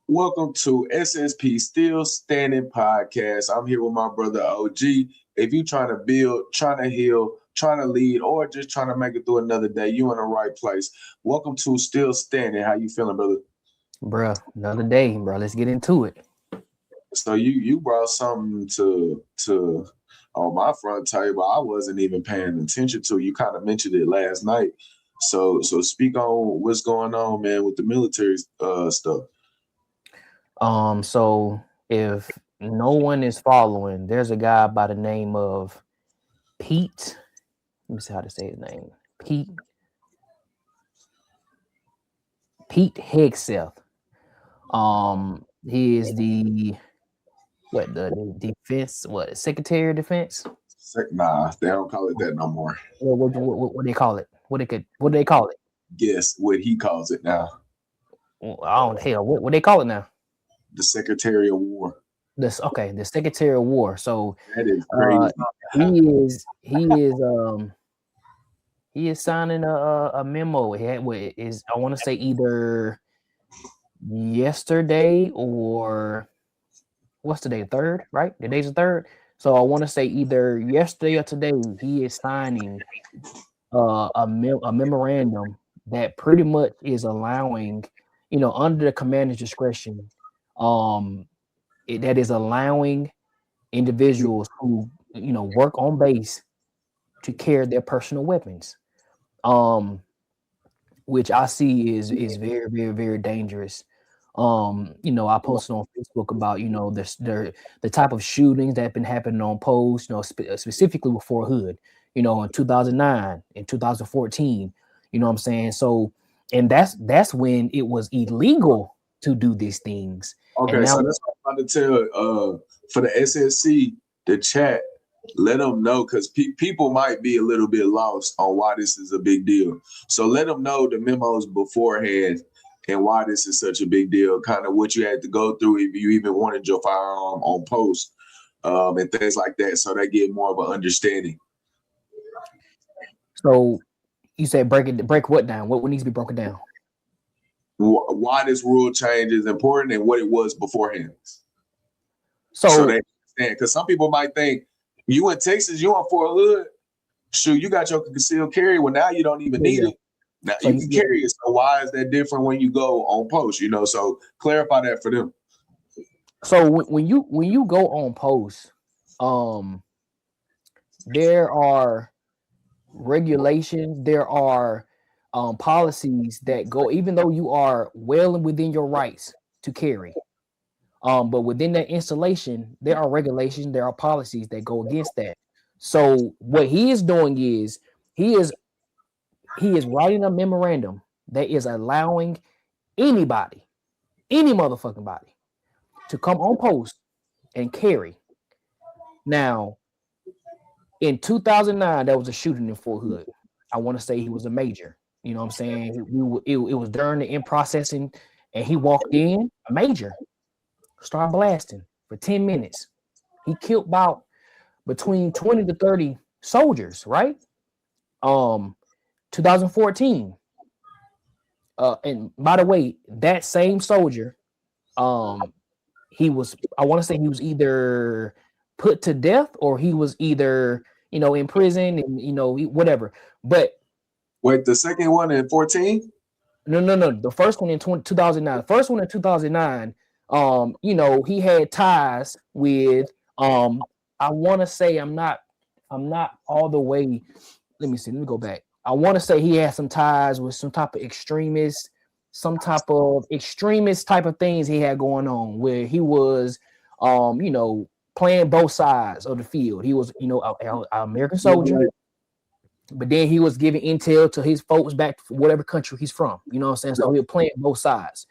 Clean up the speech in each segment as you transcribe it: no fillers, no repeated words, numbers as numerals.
Welcome to SSP Still Standing Podcast. I'm here with my brother OG. If you're trying to build, trying to heal, trying to lead, or just trying to make it through another day, you're in the right place. Welcome to Still Standing. How you feeling, brother? Bruh, another day, bro. Let's get into it. So you brought something to on my front table I wasn't even paying attention to. You kind of mentioned it last night. So speak on what's going on, man, with the military stuff. So if no one is following, there's a guy by the name of Pete. Let me see how to say his name. Pete Hegseth. He is the defense, Secretary of Defense? Nah, they don't call it that no more. What they call it? What do they call it? Guess what he calls it now. What they call it now? The Secretary of War. The Secretary of War. So that is crazy. He is signing a memo. I want to say either yesterday or what's today? Third, right? The day's the third. So I want to say either yesterday or today he is signing a memorandum that pretty much is allowing, under the commander's discretion, that is allowing individuals who work on base to carry their personal weapons, which I see is very, very, very dangerous. I posted on Facebook about the type of shootings that have been happening on posts, specifically with Fort Hood, in 2009 and 2014. You know what I'm saying? So, and that's when it was illegal to do these things. Okay, so that's what I'm about to tell for the SSC, the chat, let them know, because people might be a little bit lost on why this is a big deal. So let them know the memos beforehand and why this is such a big deal, kind of what you had to go through if you even wanted your firearm on post and things like that, so they get more of an understanding. So you said break what down? What needs to be broken down? Why this rule change is important and what it was beforehand. So they understand, because some people might think you in Texas, you on Fort Hood, shoot, you got your concealed carry. Well, now you don't even need it. Now so you can carry it. So why is that different when you go on post? So clarify that for them. So when you go on post, there are regulations, there are policies that go, even though you are well within your rights to carry. But within that installation, there are regulations, there are policies that go against that. So what he is doing is he is writing a memorandum that is allowing anybody, any motherfucking body, to come on post and carry. Now, in 2009, there was a shooting in Fort Hood. I want to say he was a major. You know what I'm saying? It was during the in processing, and he walked in, a major, started blasting for 10 minutes. He killed about between 20 to 30 soldiers, right? 2014. And by the way, that same soldier, he was either put to death or he was either, in prison and, whatever. But wait, the second one in 14? No. The first one in 2009. The first one in 2009, he had ties with, I want to say I'm not all the way. Let me go back. I want to say he had some ties with some type of extremist type of things he had going on, where he was, playing both sides of the field. He was, an American soldier, but then he was giving intel to his folks back to whatever country he's from. You know what I'm saying? So he was playing both sides.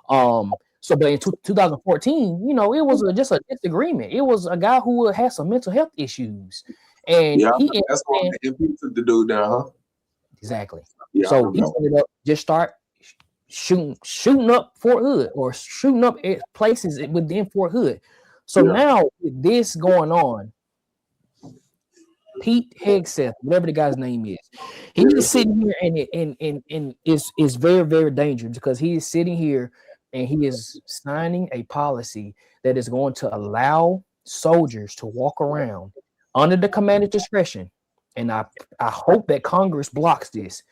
But in 2014, it was just a disagreement. It was a guy who had some mental health issues, and that's what the impeached the dude down, huh? Exactly. Yeah, so he ended up just start shooting up Fort Hood or shooting up places within Fort Hood. So now with this going on, Pete Hegseth, whatever the guy's name is, he is sitting here and it's very, very dangerous, because he is sitting here and he is signing a policy that is going to allow soldiers to walk around under the commander's discretion. And I hope that Congress blocks this.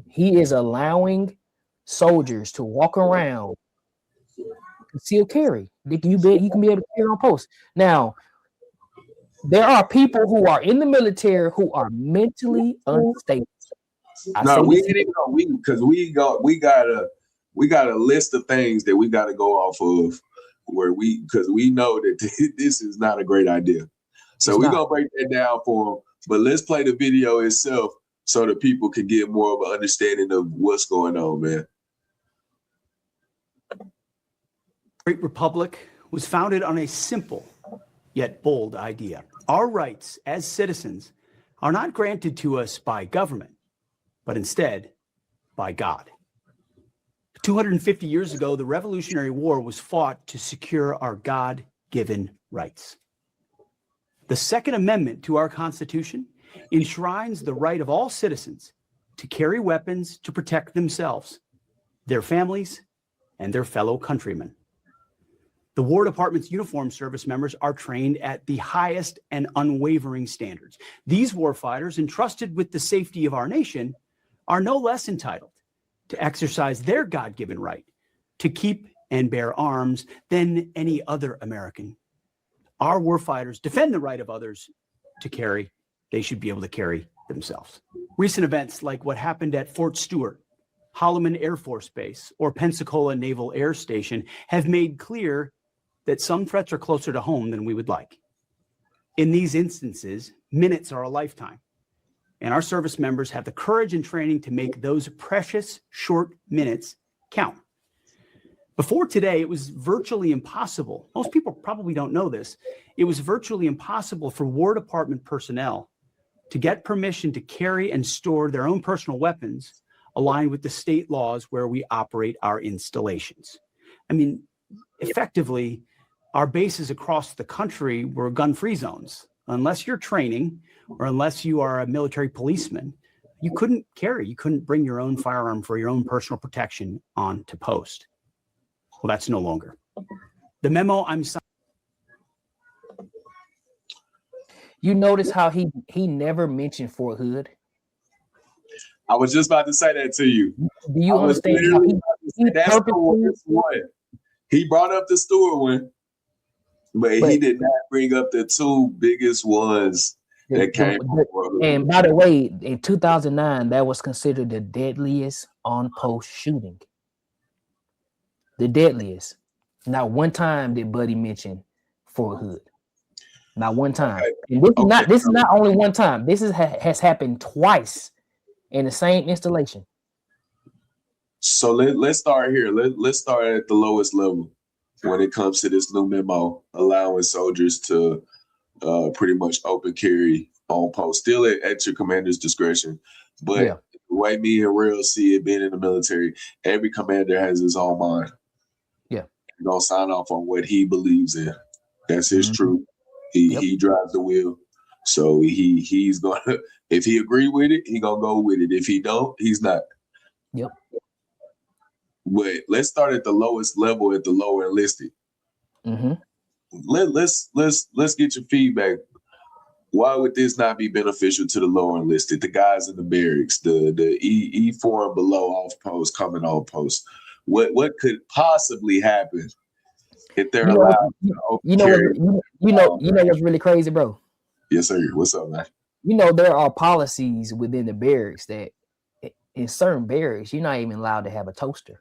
He is allowing soldiers to walk around concealed carry. You can be able to carry on post. Now, there are people who are in the military who are mentally unstable. We ain't even on we because we got a list of things that we got to go off of because we know that this is not a great idea. So we're gonna break that down for them. But let's play the video itself so that people can get more of an understanding of what's going on, man. Great Republic was founded on a simple yet bold idea. Our rights as citizens are not granted to us by government, but instead by God. 250 years ago, the Revolutionary War was fought to secure our God-given rights. The Second Amendment to our Constitution enshrines the right of all citizens to carry weapons to protect themselves, their families, and their fellow countrymen. The War Department's uniformed service members are trained at the highest and unwavering standards. These warfighters, entrusted with the safety of our nation, are no less entitled to exercise their God-given right to keep and bear arms than any other American. Our warfighters defend the right of others to carry. They should be able to carry themselves. Recent events like what happened at Fort Stewart, Holloman Air Force Base, or Pensacola Naval Air Station have made clear that some threats are closer to home than we would like. In these instances, minutes are a lifetime, and our service members have the courage and training to make those precious short minutes count. Before today, it was virtually impossible. Most people probably don't know this. It was virtually impossible for War Department personnel to get permission to carry and store their own personal weapons aligned with the state laws where we operate our installations. I mean, effectively, our bases across the country were gun-free zones. Unless you're training or unless you are a military policeman, you couldn't carry, you couldn't bring your own firearm for your own personal protection onto post. Well, that's no longer. The memo I'm signing. You notice how he never mentioned Fort Hood? I was just about to say that to you. Do you understand how he brought up the Stewart one, but he did not bring up the two biggest ones that came from. And by the way, in 2009, that was considered the deadliest on-post shooting. The deadliest. Not one time did Buddy mention Fort Hood. Not one time. Okay. And this is not only one time. This has happened twice in the same installation. So let's start here. Let's start at the lowest level when it comes to this new memo allowing soldiers to pretty much open carry on post, still at your commander's discretion. But the way me and Real see it, being in the military, every commander has his own mind. Yeah, he's gonna sign off on what he believes in. That's his truth. He drives the wheel. So he's gonna, if he agree with it, he gonna go with it. If he don't, he's not. Yep. But let's start at the lowest level, at the lower enlisted. Mm-hmm. Let's get your feedback. Why would this not be beneficial to the lower enlisted, the guys in the barracks, the E4 and below off post, coming on post? What could possibly happen if they're allowed? You know what's really crazy, bro? Yes, sir. What's up, man? You know, there are policies within the barracks that in certain barracks, you're not even allowed to have a toaster.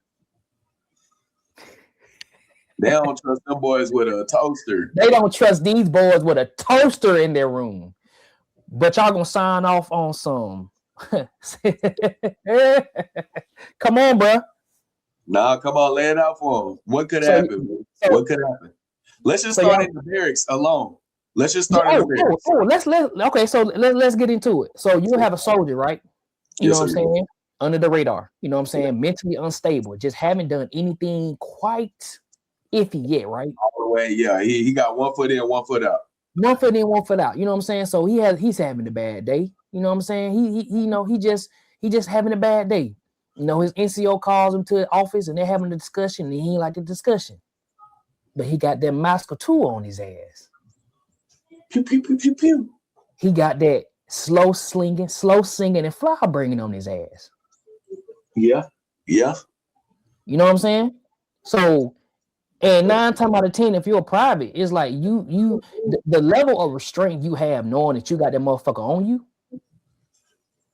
They don't trust them boys with a toaster. They don't trust these boys with a toaster in their room. But y'all gonna sign off on some. Come on, bro. Nah, come on, lay it out for them. What could happen? What could happen? Let's just start in the barracks alone. Let's just start in the barracks. Let's get into it. So you have a soldier, right? You know what I'm saying? Under the radar. You know what I'm saying? Mentally unstable. Just haven't done anything quite iffy yet, right? All the way, yeah. He got 1 foot in, 1 foot out. 1 foot in, 1 foot out. You know what I'm saying? So he's having a bad day. You know what I'm saying? He just having a bad day. You know, his NCO calls him to the office and they're having a discussion and he ain't like the discussion. But he got that Master 2 on his ass. Pew, pew, pew, pew, pew. He got that slow singing, and fly bringing on his ass. Yeah. Yeah. You know what I'm saying? So, and 9 times out of 10, if you're a private, it's like the level of restraint you have knowing that you got that motherfucker on you.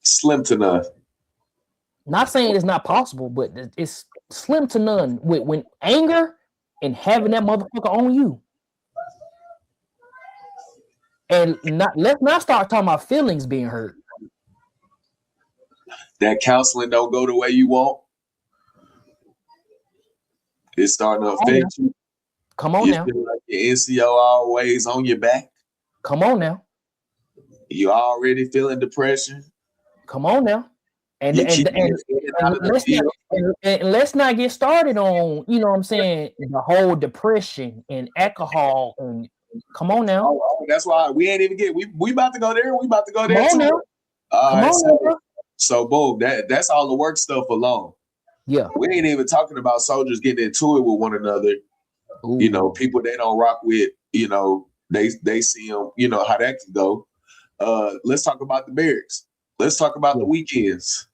Slim to none. Not saying it's not possible, but it's slim to none when anger and having that motherfucker on you. And let's not start talking about feelings being hurt. That counseling don't go the way you want. It's starting to affect you. Come on you now. feel like your NCO always on your back. Come on now. You already feeling depression. Come on now. And let's not get started on, you know what I'm saying, the whole depression and alcohol and come on now. Oh, that's why we ain't even get we about to go there. We about to go there. Come on now. All right, so boom, that's all the work stuff alone. Yeah. We ain't even talking about soldiers getting into it with one another. Ooh. You know, people they don't rock with, you know, they see them, you know, how that can go. Let's talk about the barracks. Let's talk about the weekends.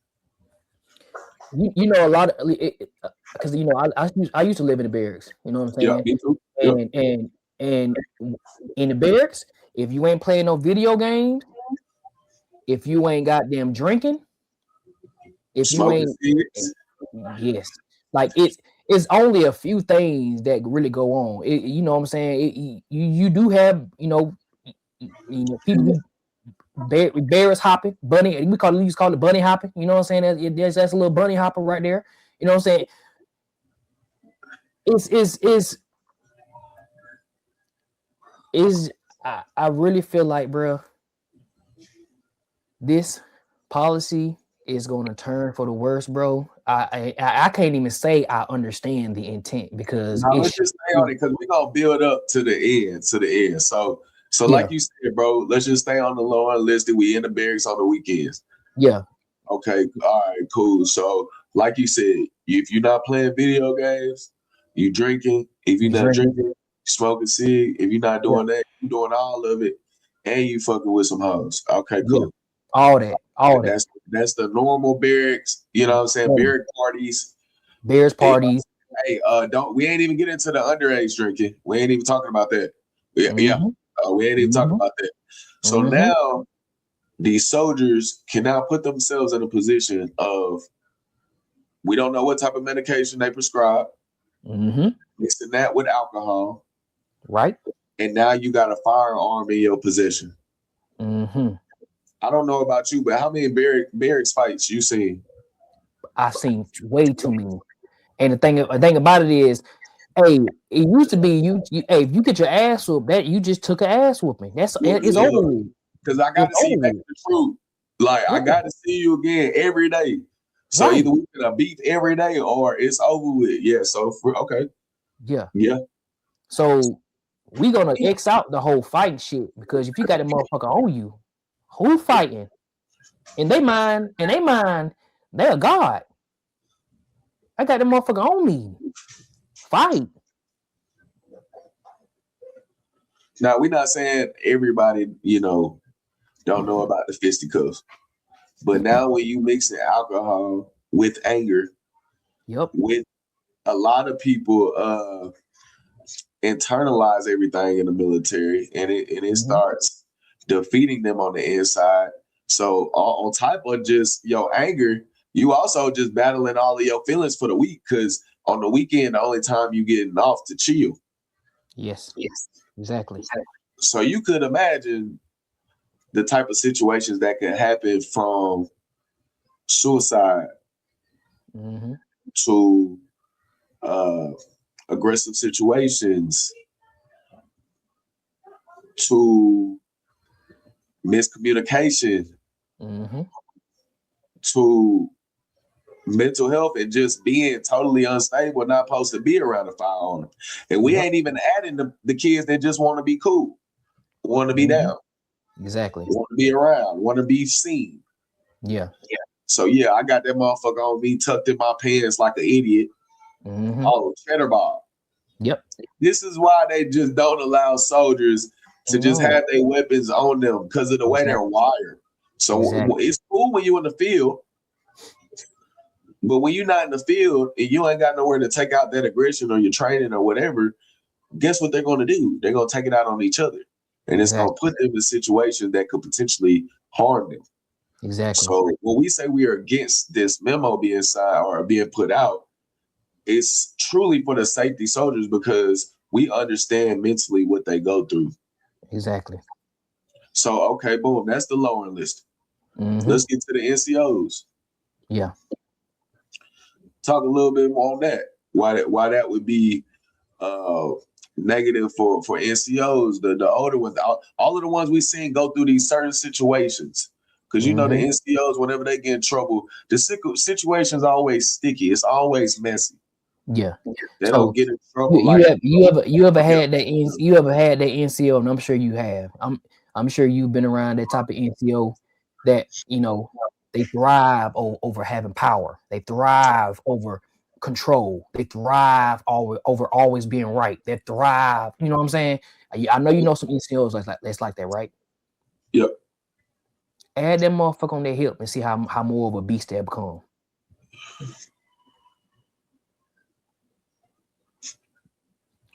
You know, a lot of because you know I used to live in the barracks. You know what I'm saying? Yeah, me too. And in the barracks, if you ain't playing no video games, if you ain't goddamn drinking, if Smoking you ain't, yes, like it's only a few things that really go on. You know what I'm saying? You do have you know people. Bears hopping, bunny. We used to call it bunny hopping. You know what I'm saying? That's a little bunny hopper right there. You know what I'm saying? I really feel like, bro, this policy is going to turn for the worst, bro. I can't even say I understand the intent because let's just stay on it because we're gonna build up to the end. So like you said, bro, let's just stay on the low end list that we in the barracks on the weekends. Yeah. Okay. All right. Cool. So, like you said, if you're not playing video games, you drinking. If you're not drinking, smoking cig. If you're not doing that, you're doing all of it, and you fucking with some hoes. Okay. Cool. Yeah. All that. That's the normal barracks. You know what I'm saying? Barrack parties. Bears parties. Hey, we ain't even get into the underage drinking. We ain't even talking about that. Yeah. We ain't even talking about that. So now these soldiers can now put themselves in a position of we don't know what type of medication they prescribe, mixing that with alcohol. Right. And now you got a firearm in your possession. I don't know about you, but how many barracks fights you seen? I've seen way too many. And the thing about it is, hey, it used to be hey, if you get your ass whooped, that you just took an ass whooping. It's over with. Because I got to see back the truth. Like I got to see you again every day. So either we gonna beat every day or it's over with. Yeah. So okay. Yeah. Yeah. So we gonna X out the whole fighting shit because if you got a motherfucker on you, who fighting? In they mind, they're a god. I got the motherfucker on me. Fight. Now we're not saying everybody, you know, don't know about the fisticuffs, but now when you mix alcohol with anger, with a lot of people internalize everything in the military, and it starts defeating them on the inside. So on top of just your anger, you also just battling all of your feelings for the week because on the weekend, the only time you getting off to chill. Yes, exactly. So you could imagine the type of situations that could happen from suicide to aggressive situations to miscommunication to mental health and just being totally unstable, not supposed to be around a firearm. And we ain't even adding the kids that just want to be cool, want to be down. Exactly. Want to be around, want to be seen. Yeah. So yeah, I got that motherfucker on me tucked in my pants like an idiot. Oh, cheddar Bob. Yep. This is why they just don't allow soldiers to just have their weapons on them because of the way they're wired. So it's cool when you're in the field, but when you're not in the field and you ain't got nowhere to take out that aggression or your training or whatever, guess what they're going to do? They're going to take it out on each other. And it's going to put them in situations that could potentially harm them. Exactly. So when we say we are against this memo being signed or being put out, it's truly for the safety soldiers because we understand mentally what they go through. Exactly. So, okay, boom, that's the lower list. Let's get to the NCOs. Yeah. Talk a little bit more on that. Why that would be negative for NCOs, the older ones, all of the ones we've seen go through these certain situations. Because you know the NCOs, whenever they get in trouble, the situation's always sticky. It's always messy. Yeah. They don't get in trouble. You ever had that NCO, and I'm sure you have. I'm sure you've been around that type of NCO that, you know, they thrive over having power. They thrive over control. They thrive over always being right. They thrive. You know what I'm saying? I know you know some NCOs that's like that, right? Yep. Add that motherfucker on their hip and see how more of a beast they become.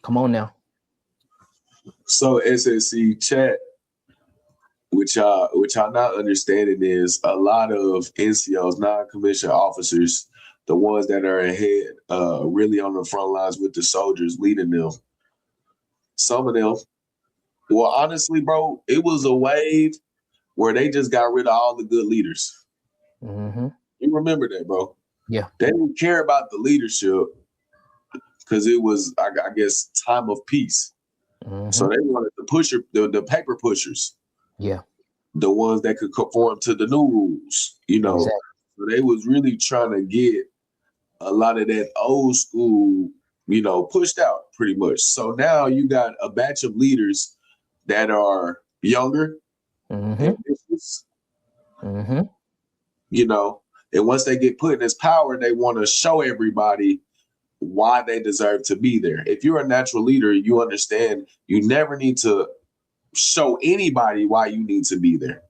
Come on now. So SSC chat, which y'all not understanding is a lot of NCOs, non-commissioned officers, the ones that are ahead, really on the front lines with the soldiers leading them. Some of them, well, honestly, bro, it was a wave where they just got rid of all the good leaders. You remember that, bro? Yeah. They didn't care about the leadership because it was, I guess, time of peace. So they wanted the paper pushers. Yeah. The ones that could conform to the new rules, you know. Exactly. So they was really trying to get a lot of that old school, you know, pushed out pretty much. So now you got a batch of leaders that are younger, ambitious, you know, and once they get put in this power, they want to show everybody why they deserve to be there. If you're a natural leader, you understand you never need to show anybody why you need to be there.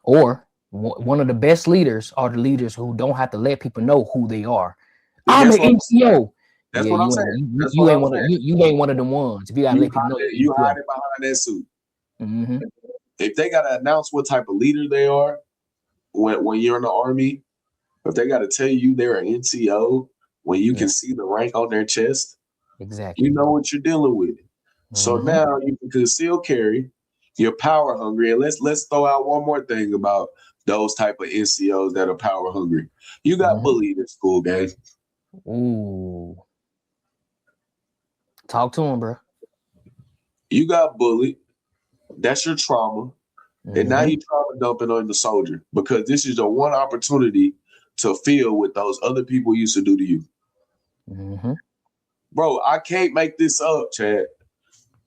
Or one of the best leaders are the leaders who don't have to let people know who they are. I'm an NCO. That's what I'm saying. You ain't one of the ones. If you gotta let people know, you hide it behind that suit. If they gotta announce what type of leader they are when you're in the Army, if they gotta tell you they're an NCO when you can see the rank on their chest, exactly, you know what you're dealing with. So now you can conceal carry. You're power hungry, and let's throw out one more thing about those type of NCOs that are power hungry. You got bullied in school, gang. Ooh, talk to him, bro. You got bullied. That's your trauma, and now you trauma dumping on the soldier because this is your one opportunity to feel what those other people used to do to you. Bro, I can't make this up, Chad.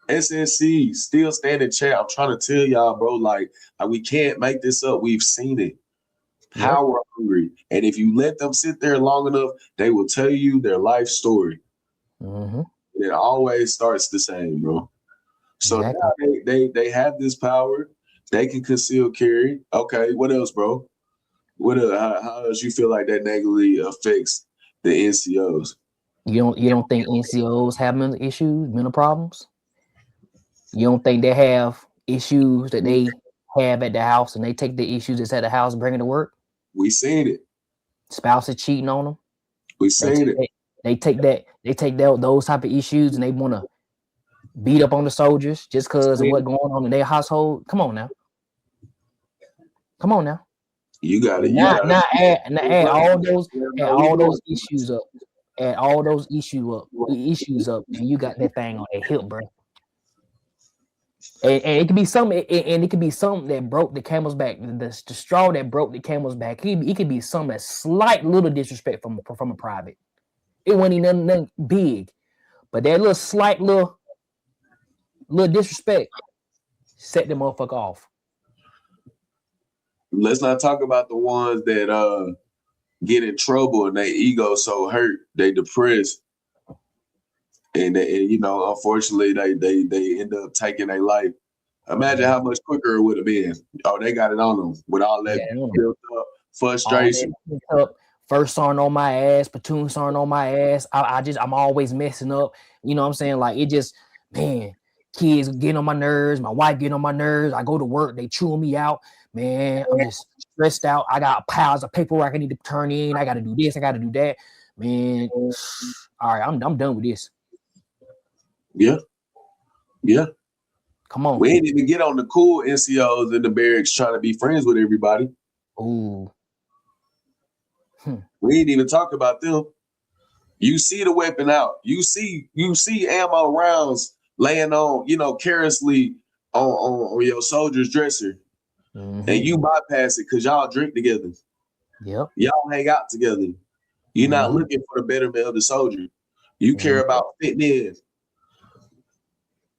SSC still stand in chat. I'm trying to tell y'all, bro, like we can't make this up. We've seen it. Power hungry. And if you let them sit there long enough, they will tell you their life story. And it always starts the same, bro. So now they have this power. They can conceal carry. Okay, what else, bro? What how else you feel like that negatively affects the NCOs? You don't think NCOs have mental issues, mental problems? You don't think they have issues that they have at the house and they take the issues that's at the house and bring it to work? We seen it. Spouse is cheating on them. We seen it. They take those type of issues and they want to beat up on the soldiers just because of what's going on in their household. Come on now. You got it. Now add all those issues up. Add all those issues up, and you got that thing on their hip, bro. And it could be something, and it could be something that broke the camel's back. The straw that broke the camel's back. It could be something that's slight little disrespect from a private. It wasn't even nothing big, but that little slight little disrespect set the motherfucker off. Let's not talk about the ones that get in trouble and their ego so hurt, they depressed, and you know, unfortunately, they end up taking their life. Imagine how much quicker it would have been. Oh, they got it on them with all that built up frustration. First sergeant on my ass, platoon sergeant on my ass. I'm always messing up. You know what I'm saying? Like, it just, man, kids getting on my nerves. My wife getting on my nerves. I go to work, they chewing me out. Man, I'm just stressed out. I got piles of paperwork I need to turn in. I got to do this. I got to do that. Man, all right, I'm done with this. Yeah. Come on. We ain't even get on the cool NCOs in the barracks trying to be friends with everybody. Ooh. We ain't even talk about them. You see the weapon out. You see ammo rounds laying on, you know, carelessly on your soldier's dresser. And you bypass it because y'all drink together. Yep. Y'all hang out together. You're not looking for the betterment of the soldier. You care about fitting in.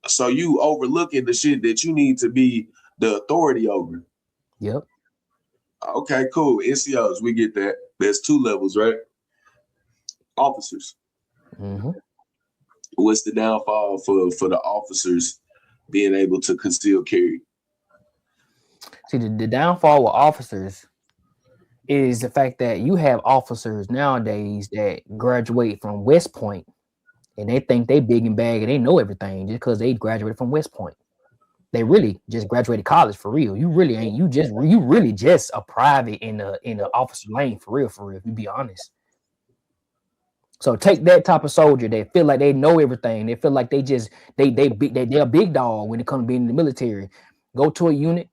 So you overlooking the shit that you need to be the authority over. Yep. Okay, cool. NCOs, we get that. There's 2 levels, right? Officers. What's the downfall for the officers being able to conceal carry? See, the downfall with officers is the fact that you have officers nowadays that graduate from West Point and they think they big and bag and they know everything just because they graduated from West Point. They really just graduated college for real. You really ain't. You really just a private in the officer lane for real. If you be honest. So take that type of soldier that feel like they know everything. They feel like they're a big dog when it comes to being in the military. Go to a unit,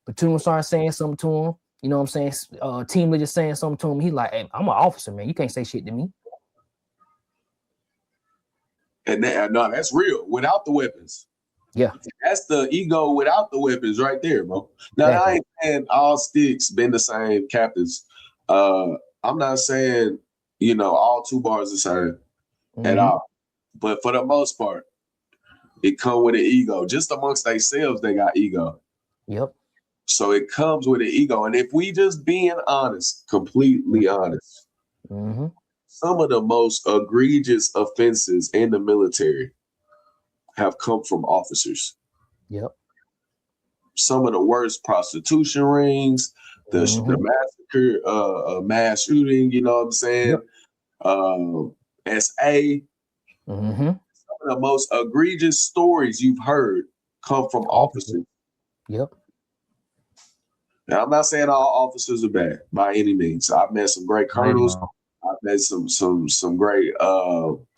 platoon sergeant saying something to him. You know what I'm saying? Team leader saying something to him. He's like, hey, I'm an officer, man. You can't say shit to me. And that's real. Without the weapons. Yeah. That's the ego without the weapons right there, bro. Now, exactly. I ain't saying all sticks been the same captains. I'm not saying, you know, all 2 bars the same at all. But for the most part, it come with an ego. Just amongst themselves, they got ego. Yep. So it comes with an ego. And if we just being honest, completely honest, some of the most egregious offenses in the military have come from officers. Yep. Some of the worst prostitution rings, the massacre, mass shooting, you know what I'm saying? Yep. SA. Some of the most egregious stories you've heard come from officers. Yep. Now, I'm not saying all officers are bad by any means. I've met some great colonels. I've met some great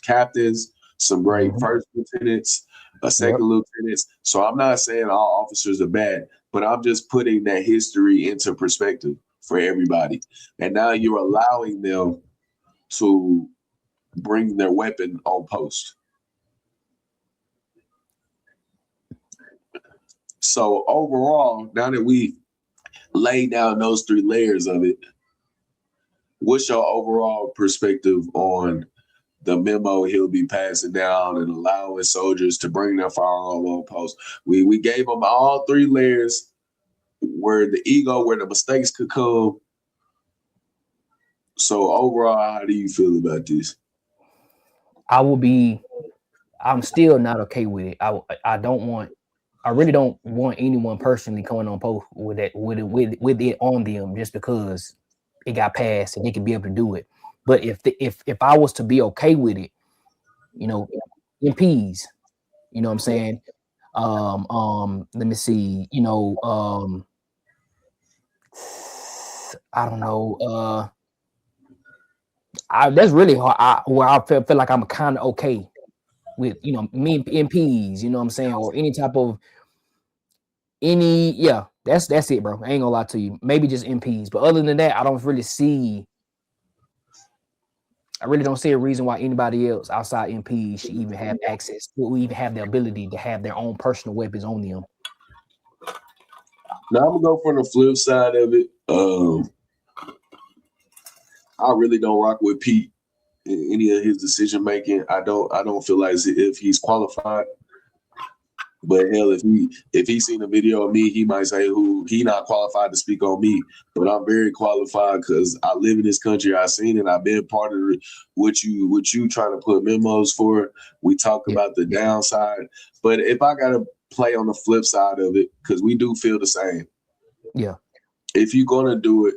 captains, some great first lieutenants, second lieutenants. So I'm not saying all officers are bad, but I'm just putting that history into perspective for everybody. And now you're allowing them to bring their weapon on post. So overall, now that we laid down those 3 layers of it, what's your overall perspective on the memo he'll be passing down and allowing soldiers to bring their firearm on post? We gave them all 3 layers where the mistakes could come. So overall, how do you feel about this? I'm still not okay with it. I really don't want anyone personally coming on post with it on them just because it got passed and they can be able to do it. But if I was to be okay with it, you know, MPs, you know what I'm saying? Let me see, you know, I don't know. That's really hard. Where I feel like I'm kind of okay with, you know, me MPs, you know what I'm saying, or any type of that's it, bro. I ain't gonna lie to you. Maybe just MPs, but other than that, I really don't see a reason why anybody else outside MPs should even have access to, even have the ability to have their own personal weapons on them. Now I'm gonna go from the flip side of it. I really don't rock with Pete in any of his decision making. I don't feel like as if he's qualified But hell, if he seen a video of me, he might say he not qualified to speak on me. But I'm very qualified because I live in this country. I seen it. I've been part of what you trying to put memos for. We talk about the downside. But if I gotta play on the flip side of it, because we do feel the same. Yeah. If you're gonna do it,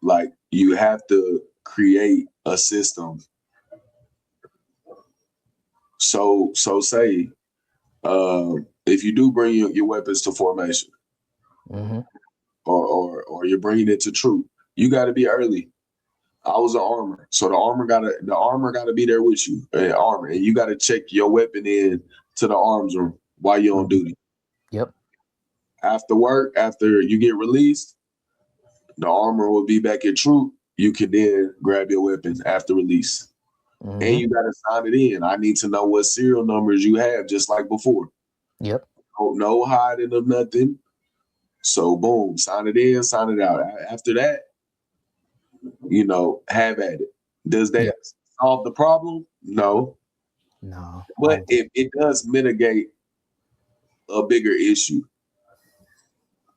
like you have to create a system. So say. If you do bring your weapons to formation, or you're bringing it to troop, you got to be early. I was an armor, so the armor gotta be there with you, armor, and you got to check your weapon in to the arms room while you're on duty. Yep. After work, after you get released, the armor will be back at troop. You can then grab your weapon after release. And you got to sign it in. I need to know what serial numbers you have, just like before. Yep. No hiding of nothing. So boom, sign it in, sign it out. After that, have at it. Does that solve the problem? No. But it does mitigate a bigger issue.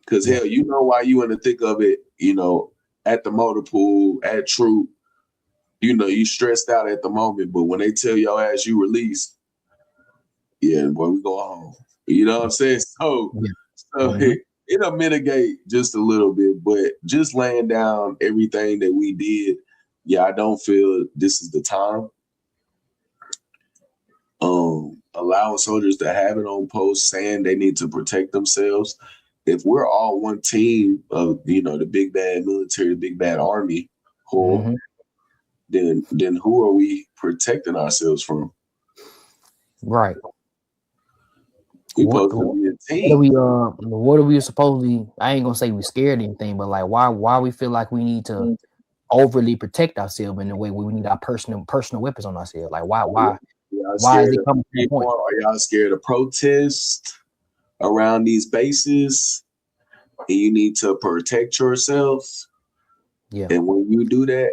Because hell, while you in the thick of it, at the motor pool, at troop, you stressed out at the moment, but when they tell your ass you released, boy, we go home. You know what I'm saying? So it'll mitigate just a little bit, but just laying down everything that we did, I don't feel this is the time. Allowing soldiers to have it on post, saying they need to protect themselves. If we're all one team of, the big bad military, the big bad army, then who are we protecting ourselves from? Right. What are we supposedly? I ain't gonna say we scared or anything, but like why we feel like we need to overly protect ourselves in the way we need our personal weapons on ourselves? Like why is it coming to the point? Are y'all scared of protest around these bases? And you need to protect yourselves. Yeah. And when you do that,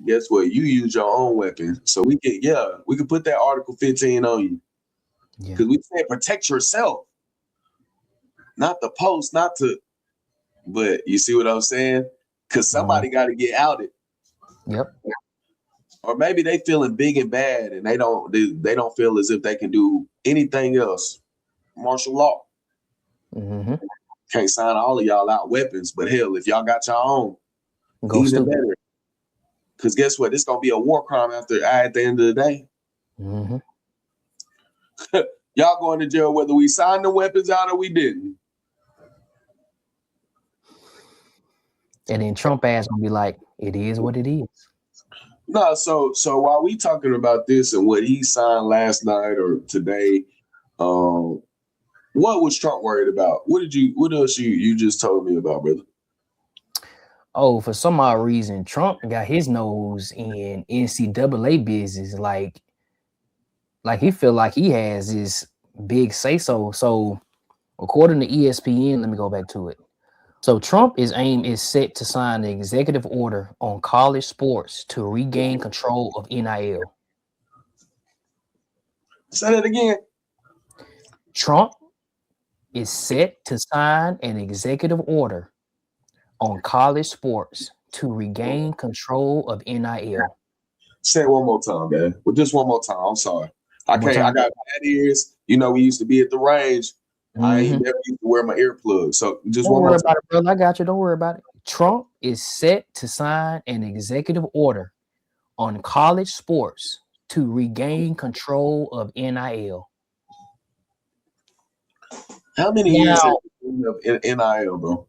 guess what? You use your own weapon. So we can put that Article 15 on you. Because we said protect yourself. Not the post, but you see what I'm saying? Because somebody got to get outed. Yep. Or maybe they feeling big and bad and they don't feel as if they can do anything else. Martial law. Can't sign all of y'all out weapons, but hell, if y'all got your own, even better. Because guess what? It's gonna be a war crime at the end of the day. Y'all going to jail whether we signed the weapons out or we didn't. And then Trump ass gonna be like, "It is what it is." No, so while we talking about this and what he signed last night or today, what was Trump worried about? What else you just told me about, brother? Oh, for some odd reason, Trump got his nose in NCAA business. Like he feel like he has this big say so. So according to ESPN, let me go back to it. So Trump's aim is set to sign an executive order on college sports to regain control of NIL. Say that again. Trump is set to sign an executive order on college sports to regain control of NIL. Say it one more time, man. Well, just one more time. I'm sorry. I got bad ears. We used to be at the range. I ain't never used to wear my earplugs. So just don't one worry more about it, brother. I got you. Don't worry about it. Trump is set to sign an executive order on college sports to regain control of NIL. How many years has it been of NIL, bro?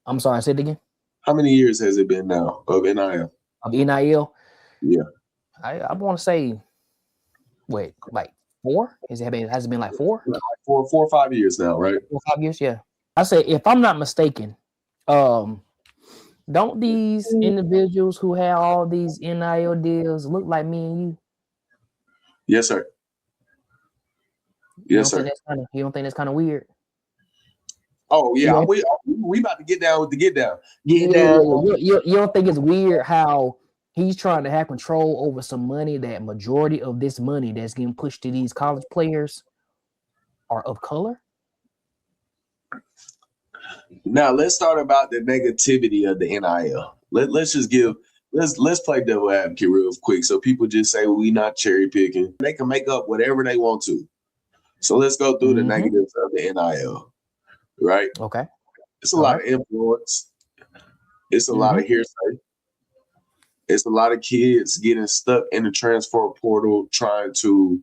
I'm sorry, say it again. How many years has it been now of NIL? Of NIL? Yeah. I want to say, wait, like 4? Has it been like 4? Like 4 or 5 years now, right? 4 or 5 years, yeah. I say, if I'm not mistaken, don't these individuals who have all these NIL deals look like me and you? Yes, sir. Yes, sir. You don't think that's kind of weird? Oh yeah, we about to get down with the get down. You don't think it's weird how he's trying to have control over some money, that majority of this money that's getting pushed to these college players are of color? Now let's start about the negativity of the NIL. Let's play devil advocate real quick. So people just say, well, we not cherry picking. They can make up whatever they want to. So let's go through the negatives of the NIL. Right? Okay. It's a lot of influence. It's a lot of hearsay. It's a lot of kids getting stuck in the transfer portal trying to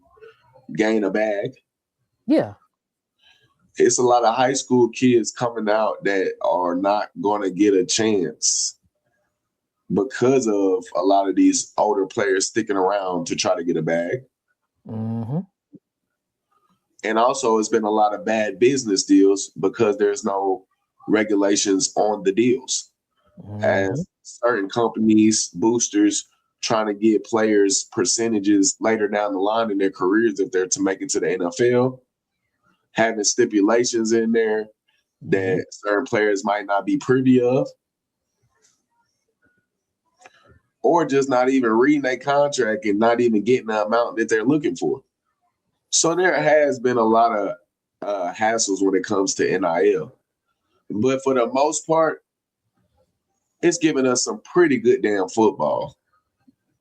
gain a bag. Yeah. It's a lot of high school kids coming out that are not going to get a chance because of a lot of these older players sticking around to try to get a bag. And also, it's been a lot of bad business deals because there's no regulations on the deals. As certain companies, boosters, trying to get players percentages later down the line in their careers if they're to make it to the NFL, having stipulations in there that certain players might not be privy of, or just not even reading their contract and not even getting the amount that they're looking for. So there has been a lot of hassles when it comes to NIL. But for the most part, it's given us some pretty good damn football.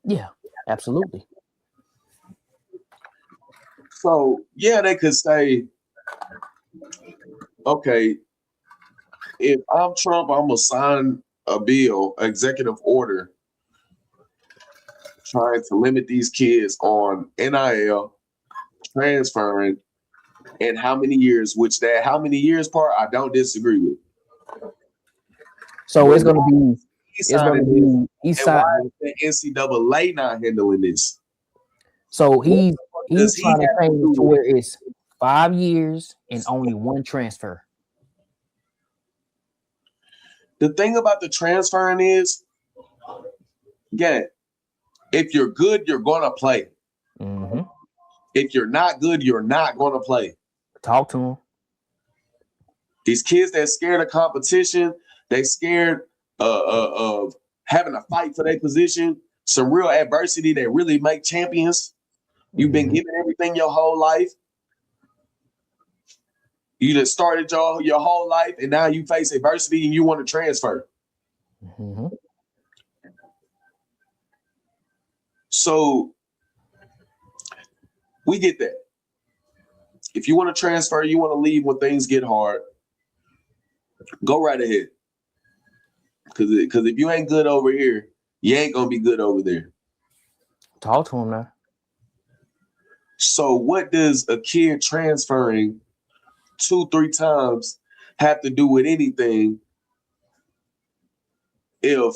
Yeah, absolutely. So, yeah, they could say, okay, if I'm Trump, I'm going to sign a bill, executive order, trying to limit these kids on NIL, transferring, and how many years, how many years part, I don't disagree with. So it's going to be East side. Why is the NCAA not handling this? So he's trying to change it to where it's 5 years and only one transfer. The thing about the transferring is, again, if you're good, you're going to play. If you're not good, you're not going to play. Talk to them. These kids that scared of competition, they scared of having to fight for their position, some real adversity that really make champions. You've been given everything your whole life. You just started your whole life, and now you face adversity and you want to transfer. So we get that. If you want to transfer, you want to leave when things get hard, go right ahead. Because if you ain't good over here, you ain't going to be good over there. Talk to him now. So what does a kid transferring 2-3 times have to do with anything if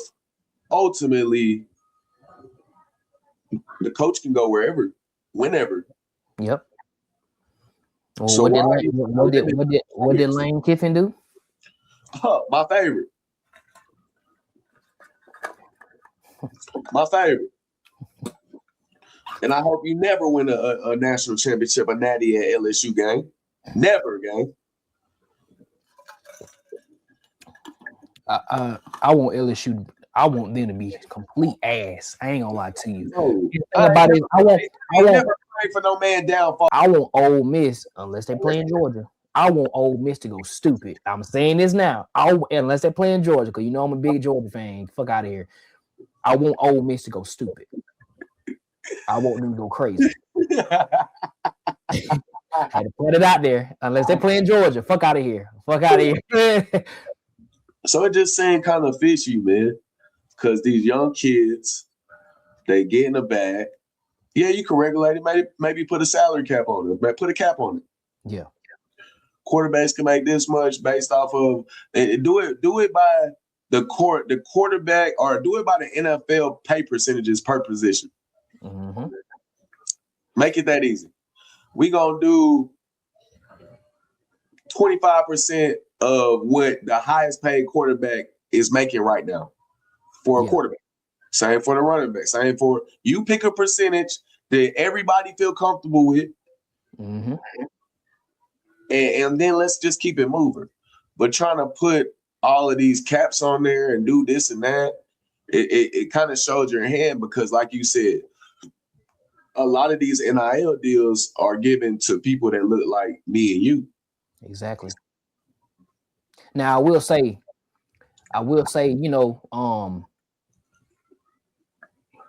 ultimately the coach can go wherever, whenever? Yep. Well, So what did Lane Kiffin do? Oh, my favorite. My favorite. And I hope you never win a national championship, a natty at LSU game. Never, gang. I want LSU. I want them to be complete ass. I ain't gonna lie to you. No, I never pray for no man downfall. I want Ole Miss, unless they play in Georgia. I want Ole Miss to go stupid. I'm saying this now. Unless they play in Georgia, because you know I'm a big Georgia fan. Fuck out of here. I want Ole Miss to go stupid. I want them to go crazy. Had to put it out there. Unless they play in Georgia, fuck out of here. Fuck out of here. So it just saying kind of fishy, man. Because these young kids, they get in the bag. Yeah, you can regulate it. Maybe put a salary cap on it. Put a cap on it. Yeah. Quarterbacks can make this much based off of, and do it by the quarterback, or do it by the NFL pay percentages per position. Make it that easy. We gonna do 25% of what the highest paid quarterback is making right now for a quarterback. Same for the running back. Same for you. Pick a percentage that everybody feel comfortable with, and then let's just keep it moving. But trying to put all of these caps on there and do this and that, it kind of shows your hand, because like you said, a lot of these NIL deals are given to people that look like me and you. Exactly. Now I will say, you know,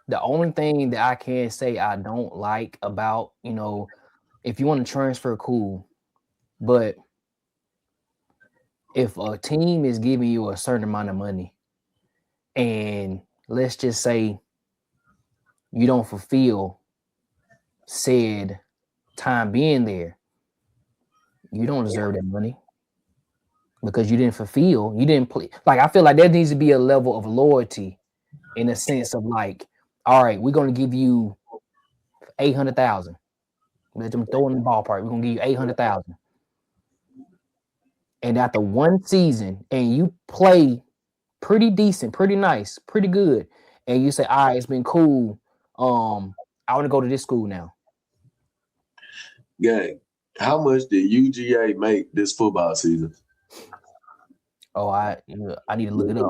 the only thing that I can say I don't like about, you know, if you want to transfer, cool, but if a team is giving you a certain amount of money, and let's just say you don't fulfill said time being there, you don't deserve that money because you didn't fulfill, you didn't play. Like, I feel like there needs to be a level of loyalty in a sense of like, all right, we're going to give you 800,000. Let them throw in the ballpark. We're going to give you 800,000. And after one season and you play pretty decent, pretty nice, pretty good, and you say, all right, it's been cool. I want to go to this school now. Gang, how much did UGA make this football season? Oh, I need to look it up.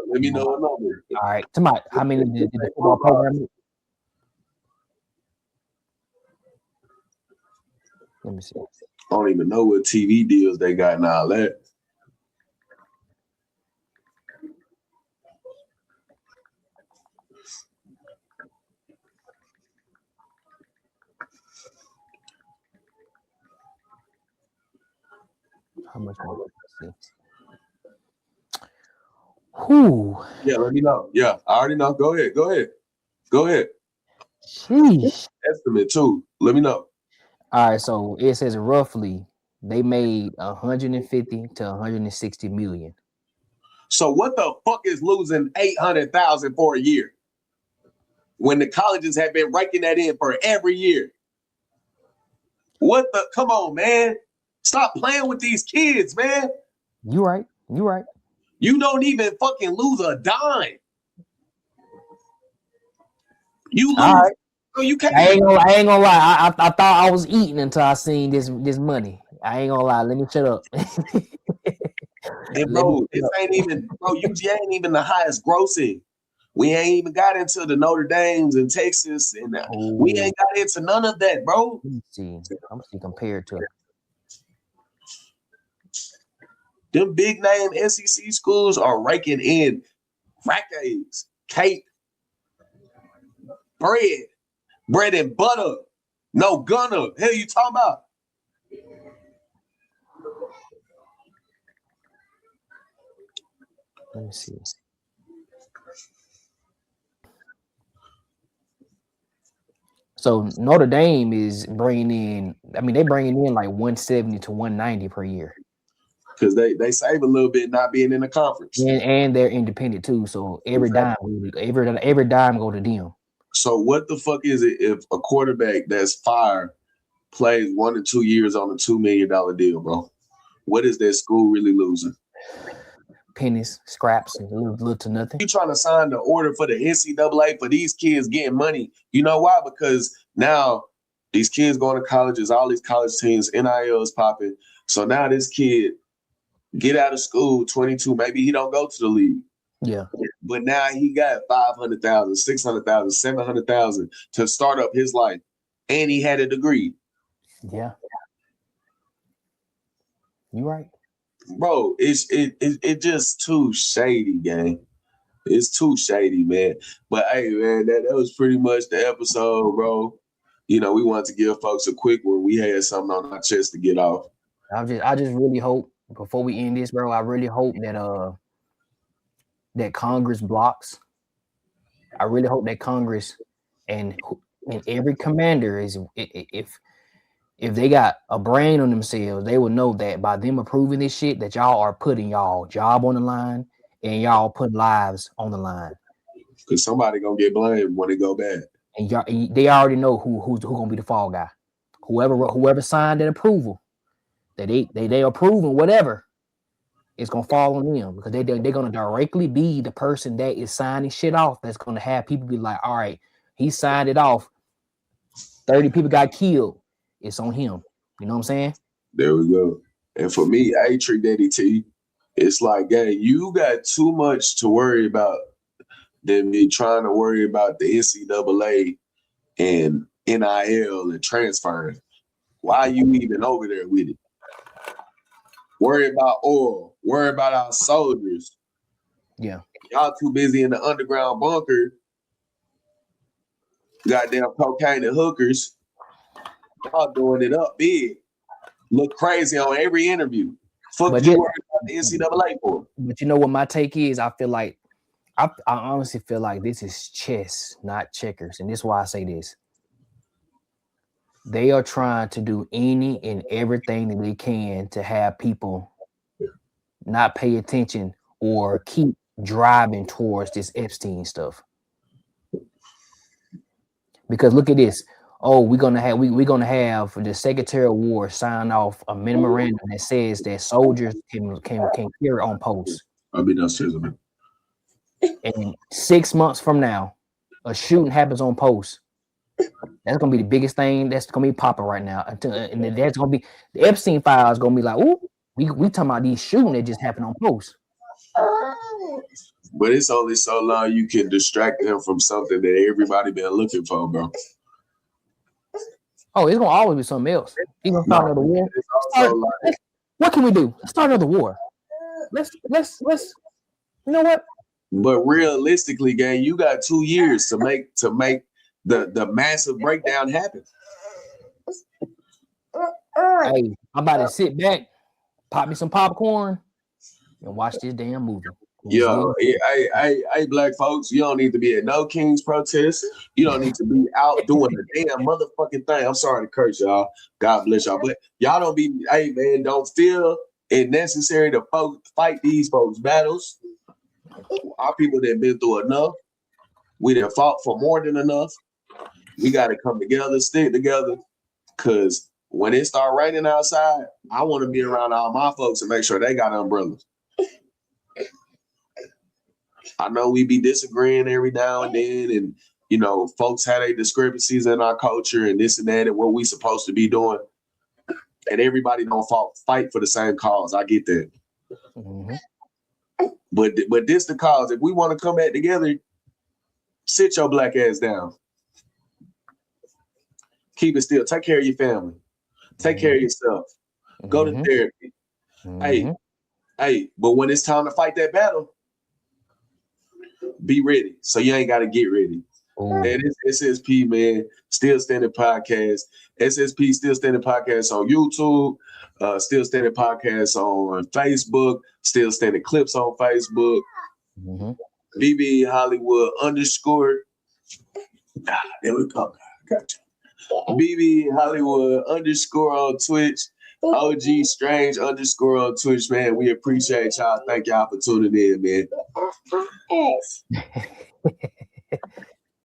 Let me know a number. All right. Tomorrow, how many did the football program make? Let me see. I don't even know what TV deals they got now. That How much more? Let's see. Whew. Yeah, let me know. Yeah, I already know. Go ahead. Sheesh. Estimate too. Let me know. All right, so it says roughly they made 150 to 160 million. So what the fuck is losing 800,000 for a year when the colleges have been raking that in for every year? What the? Come on, man. Stop playing with these kids, man. You right. You don't even fucking lose a dime. You lose. All right. So you can't. I ain't gonna lie. I thought I was eating until I seen this money. I ain't gonna lie. Let me shut up. And bro, this ain't even, bro, UGA ain't even the highest grossing. We ain't even got into the Notre Dames and Texas, and we ain't got into none of that, bro. Let me see. I'm see compared to them big name SEC schools are raking in crack eggs, cake, bread and butter, no gunner. Hell, you talking about? Let me see. So Notre Dame is bringing in, I mean, they're bringing in like 170 to 190 per year. Because they save a little bit not being in the conference. And they're independent too. So every dime go to them. So what the fuck is it if a quarterback that's fired plays 1 to 2 years on a $2 million deal, bro? What is that school really losing? Pennies, scraps, and little to nothing. You trying to sign the order for the NCAA for these kids getting money. You know why? Because now these kids going to colleges, all these college teams, NIL is popping. So now this kid get out of school, 22, maybe he don't go to the league. Yeah. But now he got 500,000, 600,000, 700,000 to start up his life. And he had a degree. Yeah. You right. Bro, it's just too shady, gang. It's too shady, man. But hey, man, that was pretty much the episode, bro. You know, we wanted to give folks a quick one. We had something on our chest to get off. I just really hope before we end this, bro, I really hope that that Congress blocks. I really hope that Congress and every commander is, if they got a brain on themselves, they will know that by them approving this shit, that y'all are putting y'all job on the line and y'all put lives on the line. Because somebody gonna get blamed when it go bad. And y'all, they already know who's gonna be the fall guy. Whoever signed that approval, that they approving whatever, it's gonna fall on them because they're gonna directly be the person that is signing shit off. That's gonna have people be like, all right, he signed it off. 30 people got killed. It's on him. You know what I'm saying? There we go. And for me, I treat Daddy T. It's like, hey, you got too much to worry about than me trying to worry about the NCAA and NIL and transferring. Why are you even over there with it? Worry about oil. Worry about our soldiers. Yeah. Y'all too busy in the underground bunker. Goddamn cocaine and hookers. Y'all doing it up big. Look crazy on every interview. Fuck But you yeah, worried about the NCAA for? But you know what my take is? I feel like I honestly feel like this is chess, not checkers. And this is why I say this. They are trying to do any and everything that they can to have people not pay attention or keep driving towards this Epstein stuff. Because look at this. Oh, we're gonna have the Secretary of War sign off a memorandum that says that soldiers can carry on posts. I'll be downstairs a minute. And 6 months from now, a shooting happens on post. That's gonna be the biggest thing that's gonna be popping right now. And that's gonna be the Epstein files gonna be like, ooh, we talking about these shooting that just happened on post. But it's only so long you can distract them from something that everybody been looking for, bro. Oh, it's gonna always be something else. Even start another war. What can we do? Let's start another war. Let's you know what? But realistically, gang, you got 2 years to make the massive breakdown happen. Hey, I'm about to sit back, pop me some popcorn, and watch this damn movie. Yo, hey, black folks, you don't need to be at no King's protest. You don't need to be out doing the damn motherfucking thing. I'm sorry to curse y'all. God bless y'all. But y'all don't be, hey, man, don't feel it necessary to fight these folks' battles. Our people that been through enough. We done fought for more than enough. We got to come together, stick together, because when it start raining outside, I want to be around all my folks and make sure they got umbrellas. I know we be disagreeing every now and then, and you know, folks had a discrepancies in our culture and this and that and what we supposed to be doing. And everybody don't fight for the same cause. I get that. Mm-hmm. But this the cause. If we want to come back together, sit your black ass down. Keep it still. Take care of your family. Take care of yourself. Go to therapy. Hey, but when it's time to fight that battle, be ready. So you ain't got to get ready. And it's SSP, man. Still Standing Podcast. SSP Still Standing Podcast on YouTube. Still Standing Podcast on Facebook. Still Standing Clips on Facebook. BB Hollywood _ there we go. Gotcha. BB Hollywood _ on Twitch. OG Strange _ on Twitch, man. We appreciate y'all. Thank y'all for tuning in, man.